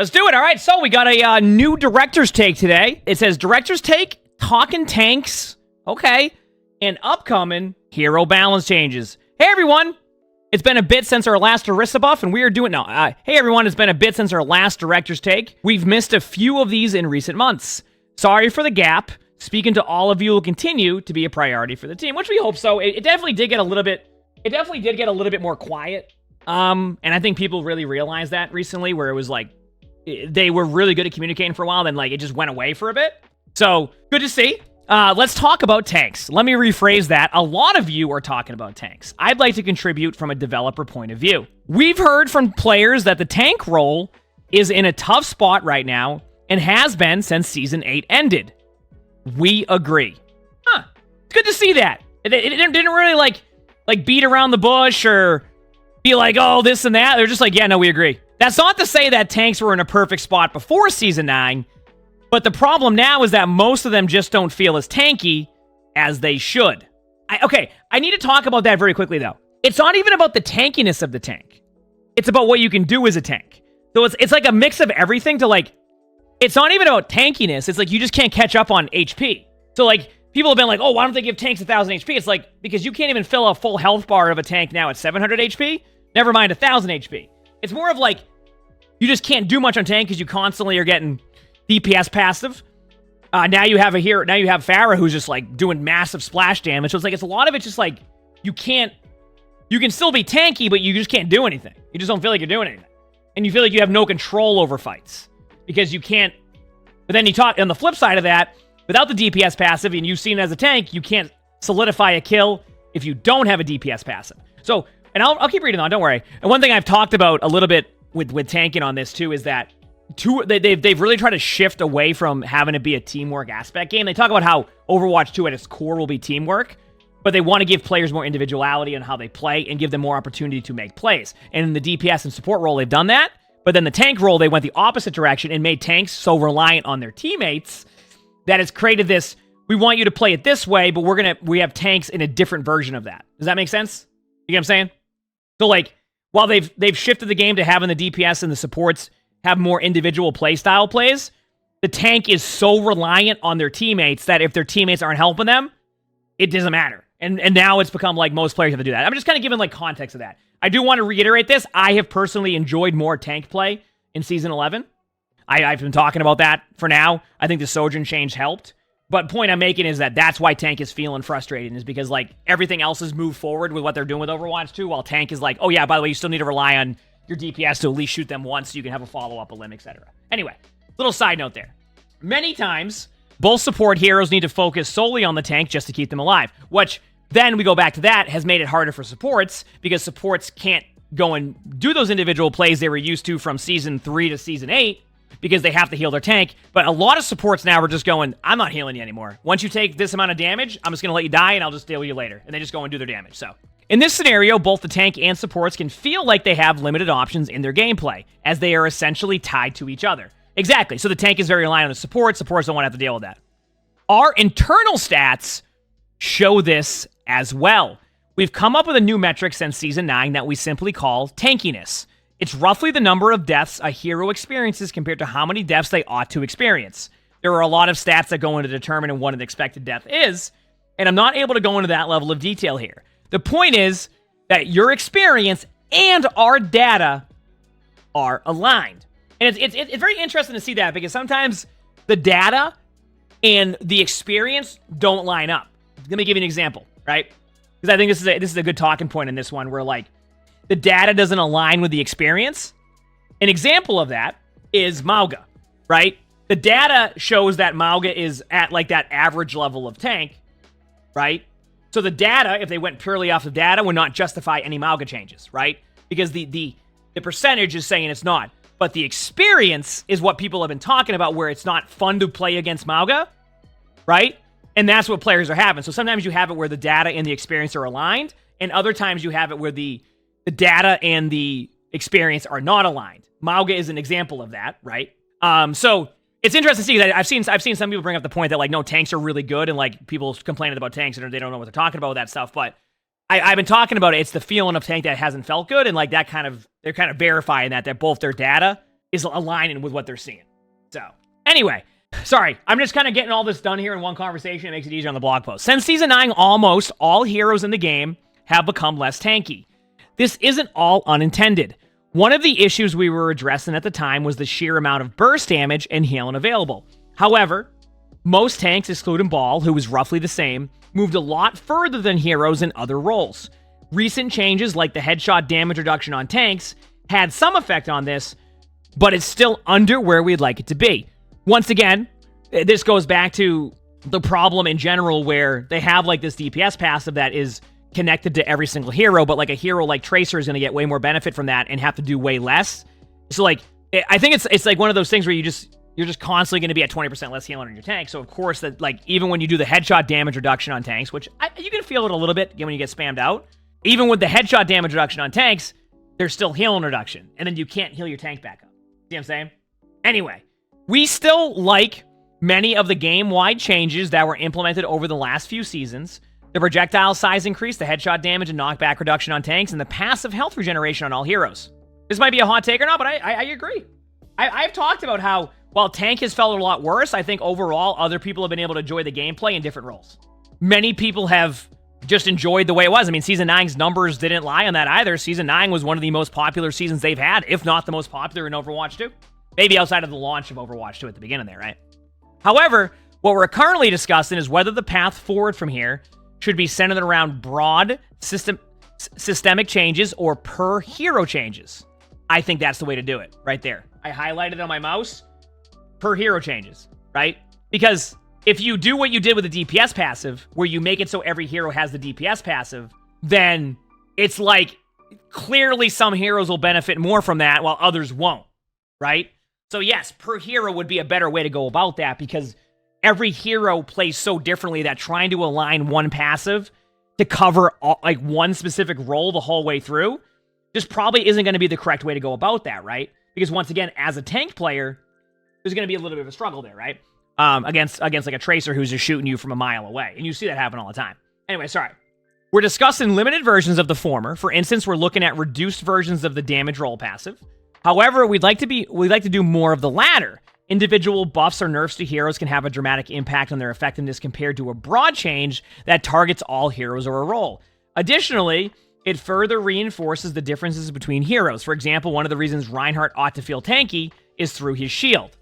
Let's do it. All right, so we got a new director's take today. It says director's take, talking tanks, okay, and upcoming hero balance changes. Hey, everyone. It's been a bit since our last Orisa buff, and we are doing... No, hey, everyone. It's been a bit since our last director's take. We've missed a few of these in recent months. Sorry for the gap. Speaking to all of you will continue to be a priority for the team, which we hope so. It definitely did get a little bit... It definitely did get a little bit more quiet. And I think people really realized that recently, where it was like... They were really good at communicating for a while, then like it just went away for a bit. So, good to see. Let's talk about tanks. Let me rephrase that. A lot of you are talking about tanks. I'd like to contribute from a developer point of view. We've heard from players that the tank role is in a tough spot right now and has been since Season 8 ended. We agree. Huh. It's good to see that. It didn't really like beat around the bush or be like, oh, this and that. They're just like, yeah, no, we agree. That's not to say that tanks were in a perfect spot before Season 9, but the problem now is that most of them just don't feel as tanky as they should. I need to talk about that very quickly, though. It's not even about the tankiness of the tank. It's about what you can do as a tank. So it's like a mix of everything to like... It's not even about tankiness. It's like you just can't catch up on HP. So like, people have been like, oh, why don't they give tanks 1,000 HP? It's like, because you can't even fill a full health bar of a tank now at 700 HP. Never mind 1,000 HP. It's more of like, you just can't do much on tank because you constantly are getting DPS passive. Now you have Farah who's just like doing massive splash damage. So it's like, it's a lot of it just like, you can still be tanky, but you just can't do anything. You just don't feel like you're doing anything. And you feel like you have no control over fights because you can't, but then you talk on the flip side of that, without the DPS passive, and you've seen it as a tank, you can't solidify a kill if you don't have a DPS passive. So, and I'll keep reading on, don't worry. And one thing I've talked about a little bit with tanking on this too is that they've really tried to shift away from having it be a teamwork aspect game. They talk about how Overwatch 2 at its core will be teamwork, but they want to give players more individuality on how they play and give them more opportunity to make plays. And in the DPS and support role, they've done that. But then the tank role, they went the opposite direction and made tanks so reliant on their teammates that it's created this, we want you to play it this way, but we have tanks in a different version of that. Does that make sense? You get what I'm saying? So like, while they've shifted the game to having the DPS and the supports have more individual playstyle plays, the tank is so reliant on their teammates that if their teammates aren't helping them, it doesn't matter. And now it's become like most players have to do that. I'm just kind of giving like context of that. I do want to reiterate this. I have personally enjoyed more tank play in Season 11. I've been talking about that for now. I think the Sojourn change helped. But point I'm making is that that's why tank is feeling frustrating, is because like everything else has moved forward with what they're doing with Overwatch 2, while tank is like, oh yeah, by the way, you still need to rely on your DPS to at least shoot them once so you can have a follow-up, a limb, etc. Anyway, little side note there. Many times, both support heroes need to focus solely on the tank just to keep them alive, which then we go back to that has made it harder for supports because supports can't go and do those individual plays they were used to from Season 3 to Season 8 because they have to heal their tank. But a lot of supports now are just going, I'm not healing you anymore. Once you take this amount of damage, I'm just going to let you die and I'll just deal with you later. And they just go and do their damage. So in this scenario, both the tank and supports can feel like they have limited options in their gameplay, as they are essentially tied to each other. Exactly. So the tank is very reliant on the support. Supports don't want to have to deal with that. Our internal stats show this as well. We've come up with a new metric since Season 9 that we simply call tankiness. It's roughly the number of deaths a hero experiences compared to how many deaths they ought to experience. There are a lot of stats that go into determining what an expected death is, and I'm not able to go into that level of detail here. The point is that your experience and our data are aligned. And it's very interesting to see that, because sometimes the data and the experience don't line up. Let me give you an example, right? Because I think this is a good talking point in this one, where like the data doesn't align with the experience. An example of that is Mauga, right? The data shows that Mauga is at like that average level of tank, right? So the data, if they went purely off the data, would not justify any Mauga changes, right? Because the percentage is saying it's not. But the experience is what people have been talking about, where it's not fun to play against Mauga, right? And that's what players are having. So sometimes you have it where the data and the experience are aligned, and other times you have it where the data and the experience are not aligned. Mauga is an example of that, right? So it's interesting to see that I've seen some people bring up the point that like, no, tanks are really good, and like people complaining about tanks and they don't know what they're talking about with that stuff. But I've been talking about it. It's the feeling of tank that hasn't felt good, and like that they're kind of verifying that both their data is aligning with what they're seeing. So, anyway, sorry, I'm just kind of getting all this done here in one conversation. It makes it easier on the blog post. Since Season 9, almost all heroes in the game have become less tanky. This isn't all unintended. One of the issues we were addressing at the time was the sheer amount of burst damage and healing available. However, most tanks, excluding Ball, who was roughly the same, moved a lot further than heroes in other roles. Recent changes, like the headshot damage reduction on tanks, had some effect on this, but it's still under where we'd like it to be. Once again, this goes back to the problem in general where they have like this DPS passive that is connected to every single hero, but like a hero like Tracer is going to get way more benefit from that and have to do way less. So like, I think it's like one of those things where you're just constantly going to be at 20% less healing on your tank. So of course that like even when you do the headshot damage reduction on tanks, which you can feel it a little bit when you get spammed out, even with the headshot damage reduction on tanks, there's still healing reduction, and then you can't heal your tank back up. See what I'm saying? Anyway, we still like many of the game-wide changes that were implemented over the last few seasons. The projectile size increase, the headshot damage and knockback reduction on tanks, and the passive health regeneration on all heroes. This might be a hot take or not, but I agree. I've talked about how, while tank has felt a lot worse, I think overall other people have been able to enjoy the gameplay in different roles. Many people have just enjoyed the way it was. I mean, Season 9's numbers didn't lie on that either. Season 9 was one of the most popular seasons they've had, if not the most popular in Overwatch 2. Maybe outside of the launch of Overwatch 2 at the beginning there, right? However, what we're currently discussing is whether the path forward from here should be centered around broad systemic changes or per hero changes. I think that's the way to do it, right there. I highlighted on my mouse, per hero changes, right? Because if you do what you did with the DPS passive, where you make it so every hero has the DPS passive, then it's like clearly some heroes will benefit more from that while others won't, right? So yes, per hero would be a better way to go about that because every hero plays so differently that trying to align one passive to cover like one specific role the whole way through just probably isn't going to be the correct way to go about that, right? Because once again, as a tank player, there's going to be a little bit of a struggle there, right? Against like a Tracer who's just shooting you from a mile away. And you see that happen all the time. Anyway, sorry. We're discussing limited versions of the former. For instance, we're looking at reduced versions of the damage roll passive. However, we'd like to do more of the latter. Individual buffs or nerfs to heroes can have a dramatic impact on their effectiveness compared to a broad change that targets all heroes or a role. Additionally, it further reinforces the differences between heroes. For example, one of the reasons Reinhardt ought to feel tanky is through his shield.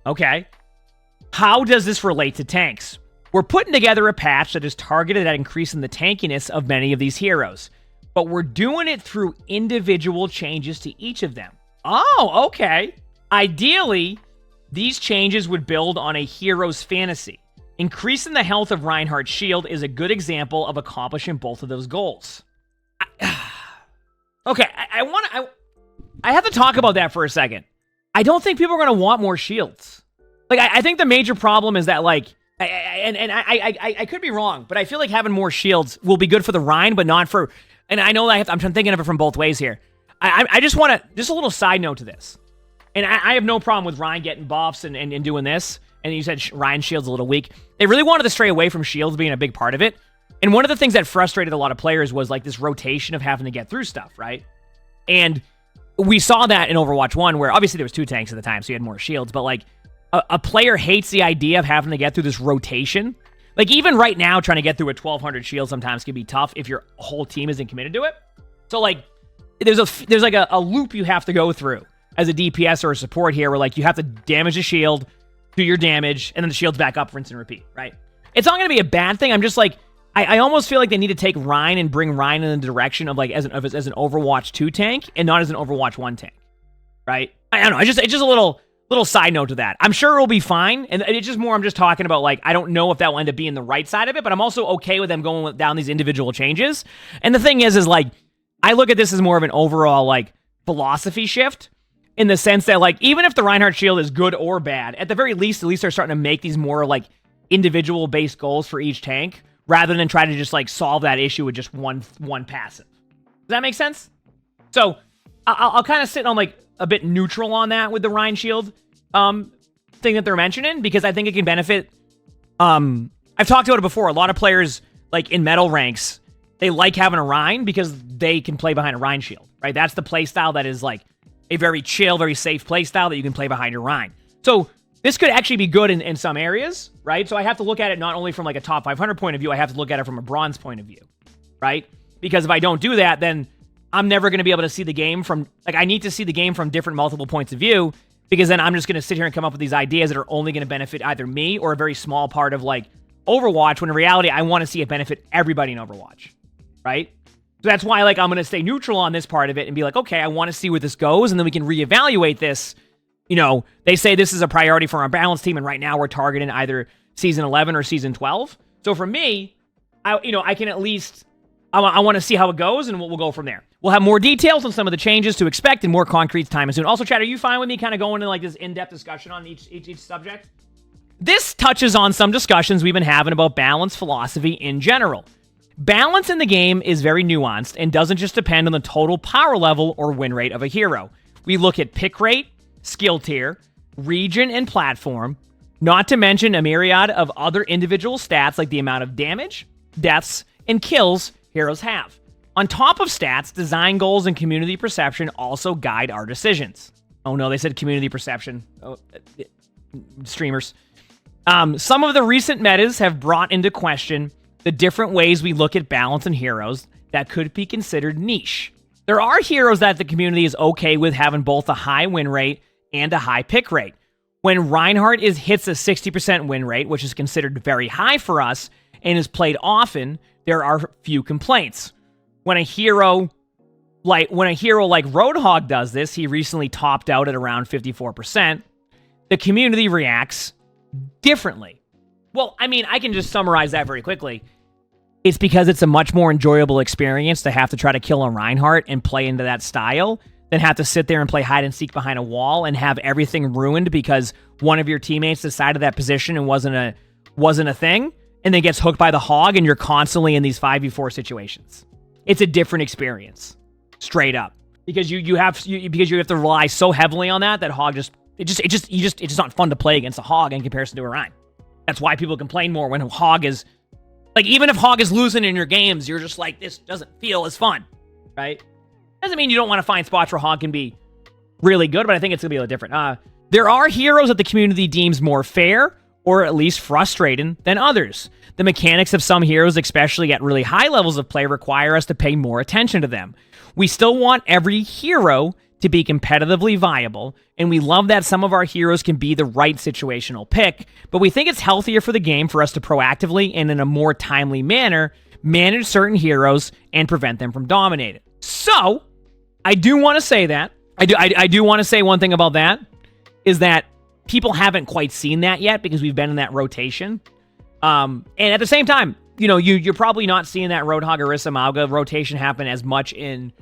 Okay. How does this relate to tanks? We're putting together a patch that is targeted at increasing the tankiness of many of these heroes, but we're doing it through individual changes to each of them. Oh, okay. Ideally, these changes would build on a hero's fantasy. Increasing the health of Reinhardt's shield is a good example of accomplishing both of those goals. Okay, I have to talk about that for a second. I don't think people are going to want more shields. Like, I think the major problem is that, like, I could be wrong, but I feel like having more shields will be good for the Rein, but not for, and I know that I'm thinking of it from both ways here. I just want to, just a little side note to this. And I have no problem with Rein getting buffs and doing this. And you said Rein's shield's a little weak. They really wanted to stray away from shields being a big part of it. And one of the things that frustrated a lot of players was like this rotation of having to get through stuff, right? And we saw that in Overwatch 1, where obviously there was 2 tanks at the time, so you had more shields, but like a player hates the idea of having to get through this rotation. Like even right now, trying to get through a 1200 shield sometimes can be tough if your whole team isn't committed to it. So like there's like a loop you have to go through as a DPS or a support here, where like you have to damage the shield, do your damage, and then the shield's back up, rinse and repeat, right? It's not going to be a bad thing. I'm just like, I almost feel like they need to take Rein and bring Rein in the direction of like as an Overwatch 2 tank and not as an Overwatch 1 tank, right? I don't know. It's just a little side note to that. I'm sure it'll be fine, and it's just more I'm just talking about like I don't know if that will end up being the right side of it, but I'm also okay with them going down these individual changes. And the thing is like I look at this as more of an overall like philosophy shift. In the sense that, like, even if the Reinhardt shield is good or bad, at the very least, they're starting to make these more, like, individual-based goals for each tank, rather than try to just, like, solve that issue with just one passive. Does that make sense? So, I'll kind of sit on, like, a bit neutral on that with the Rein shield thing that they're mentioning, because I think it can benefit. I've talked about it before. A lot of players, like, in metal ranks, they like having a Rein because they can play behind a Rein shield, right? That's the play style that is, like, a very chill, very safe play style that you can play behind your Rein. So this could actually be good in some areas, right? So I have to look at it not only from like a top 500 point of view, I have to look at it from a bronze point of view, right? Because if I don't do that, then I'm never going to be able to see the game from, like, I need to see the game from different multiple points of view, because then I'm just going to sit here and come up with these ideas that are only going to benefit either me or a very small part of, like, Overwatch, when in reality, I want to see it benefit everybody in Overwatch, right? So that's why, like, I'm going to stay neutral on this part of it and be like, okay, I want to see where this goes, and then we can reevaluate this. You know, they say this is a priority for our balance team, and right now we're targeting either Season 11 or Season 12. So for me, I can at least, I want to see how it goes, and we'll go from there. We'll have more details on some of the changes to expect and more concrete time soon. Also, Chad, are you fine with me kind of going into like this in-depth discussion on each subject? This touches on some discussions we've been having about balance philosophy in general. Balance in the game is very nuanced and doesn't just depend on the total power level or win rate of a hero. We look at pick rate, skill tier, region, and platform, not to mention a myriad of other individual stats like the amount of damage, deaths, and kills heroes have. On top of stats, design goals and community perception also guide our decisions. Oh no, they said community perception. Oh, streamers. Some of the recent metas have brought into question the different ways we look at balance in heroes that could be considered niche. There are heroes that the community is okay with having both a high win rate and a high pick rate. When Reinhardt hits a 60% win rate, which is considered very high for us and is played often, there are few complaints. When a hero like Roadhog does this, he recently topped out at around 54%, the community reacts differently. Well, I mean, I can just summarize that very quickly. It's because it's a much more enjoyable experience to have to try to kill a Reinhardt and play into that style than have to sit there and play hide and seek behind a wall and have everything ruined because one of your teammates decided that position and wasn't a thing, and then gets hooked by the Hog, and you're constantly in these 5v4 situations. It's a different experience, straight up, because you have to rely so heavily on that Hog it's just not fun to play against a Hog in comparison to a Rein. That's why people complain more when Hog is, like, even if Hog is losing in your games, you're just like, this doesn't feel as fun, right? Doesn't mean you don't want to find spots where Hog can be really good, but I think it's going to be a little different. There are heroes that the community deems more fair, or at least frustrating, than others. The mechanics of some heroes, especially at really high levels of play, require us to pay more attention to them. We still want every hero to be competitively viable, and we love that some of our heroes can be the right situational pick, but we think it's healthier for the game for us to proactively and in a more timely manner manage certain heroes and prevent them from dominating. So, I do want to say that. I do want to say one thing about that, is that people haven't quite seen that yet because we've been in that rotation. And at the same time, you're probably not seeing that Roadhog, Orisa, Mauga rotation happen as much in,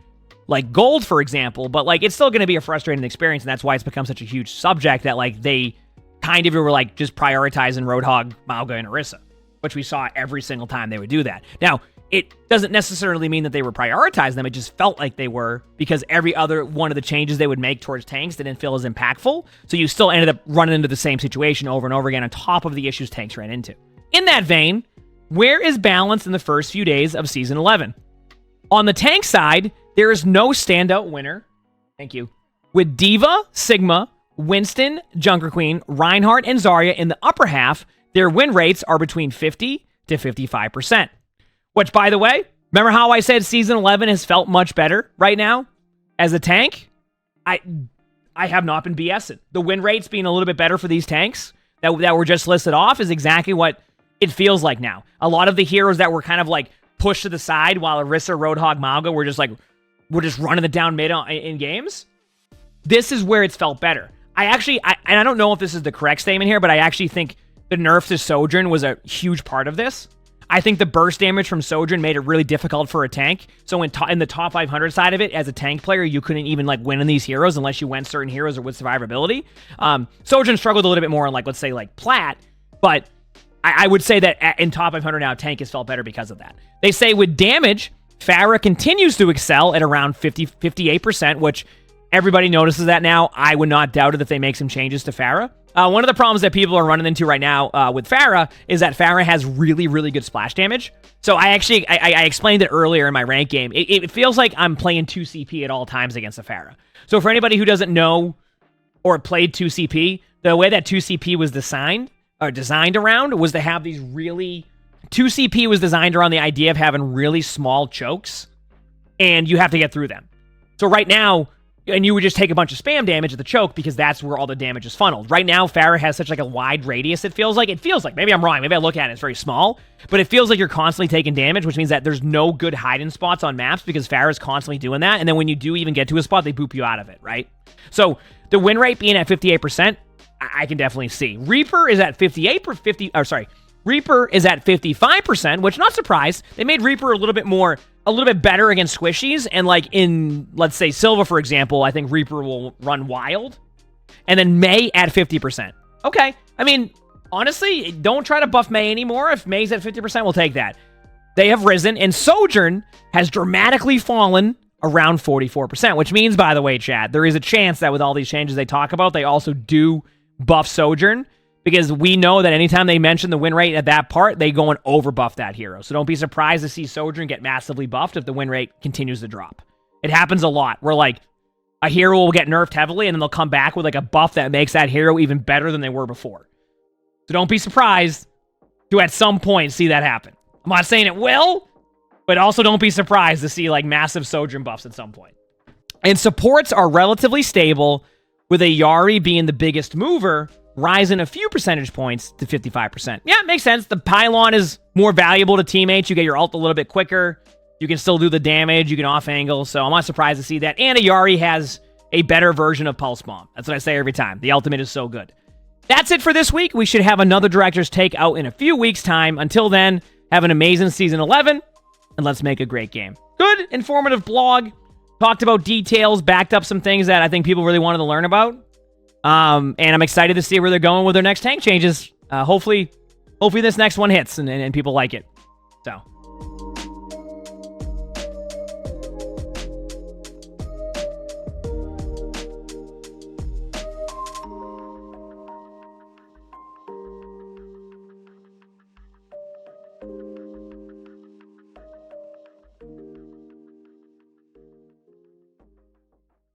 like, Gold, for example, but, like, it's still going to be a frustrating experience, and that's why it's become such a huge subject that, like, they kind of were, like, just prioritizing Roadhog, Mauga, and Orisa, which we saw every single time they would do that. Now, it doesn't necessarily mean that they were prioritizing them. It just felt like they were, because every other one of the changes they would make towards tanks didn't feel as impactful. So you still ended up running into the same situation over and over again on top of the issues tanks ran into. In that vein, where is balance in the first few days of Season 11? On the tank side, there is no standout winner. Thank you. With Diva, Sigma, Winston, Junker Queen, Reinhardt, and Zarya in the upper half, their win rates are between 50 to 55%. Which, by the way, remember how I said Season 11 has felt much better right now as a tank? I have not been BSing. The win rates being a little bit better for these tanks that were just listed off is exactly what it feels like now. A lot of the heroes that were kind of like pushed to the side while Orisa, Roadhog, Mauga were just running it down mid in games. This is where it's felt better. And I don't know if this is the correct statement here, but I actually think the nerf to Sojourn was a huge part of this. I think the burst damage from Sojourn made it really difficult for a tank. So in the top 500 side of it, as a tank player, you couldn't even like win in these heroes unless you went certain heroes or with survivability. Sojourn struggled a little bit more on, like, let's say, like, Plat, but I would say that in top 500 now, tank has felt better because of that. They say with damage, Pharah continues to excel at around 58%, which everybody notices that now. I would not doubt it if they make some changes to Pharah. One of the problems that people are running into right now with Pharah is that Pharah has really, really good splash damage. So I explained it earlier in my rank game. It feels like I'm playing 2 CP at all times against a Pharah. So for anybody who doesn't know or played 2 CP, the way that 2 CP was designed around was to have these really... 2 CP was designed around the idea of having really small chokes, and you have to get through them. So right now... And you would just take a bunch of spam damage at the choke because that's where all the damage is funneled. Right now, Pharah has such like a wide radius, it feels like. Maybe I'm wrong. Maybe I look at it, it's very small. But it feels like you're constantly taking damage, which means that there's no good hiding spots on maps because Pharah is constantly doing that. And then when you do even get to a spot, they boop you out of it, right? So the win rate being at 58%, I can definitely see. Reaper is at 55%, which not surprised. They made Reaper a little bit better against squishies, and like in, let's say, Silva, for example, I think Reaper will run wild. And then Mei at 50%. Okay, I mean, honestly, don't try to buff Mei anymore. If Mei's at 50%, we'll take that. They have risen, and Sojourn has dramatically fallen around 44%, which means, by the way, chat, there is a chance that with all these changes they talk about, they also do buff Sojourn, because we know that anytime they mention the win rate at that part, they go and overbuff that hero. So don't be surprised to see Sojourn get massively buffed if the win rate continues to drop. It happens a lot, where like a hero will get nerfed heavily and then they'll come back with like a buff that makes that hero even better than they were before. So don't be surprised to at some point see that happen. I'm not saying it will, but also don't be surprised to see like massive Sojourn buffs at some point. And supports are relatively stable, with a Yari being the biggest mover, rising a few percentage points to 55%. Yeah, it makes sense. The pylon is more valuable to teammates. You get your ult a little bit quicker. You can still do the damage. You can off-angle. So I'm not surprised to see that. And a Yari has a better version of Pulse Bomb. That's what I say every time. The ultimate is so good. That's it for this week. We should have another Director's Take out in a few weeks' time. Until then, have an amazing Season 11, and let's make a great game. Good, informative blog. Talked about details, backed up some things that I think people really wanted to learn about. And I'm excited to see where they're going with their next tank changes. Hopefully this next one hits and people like it. So...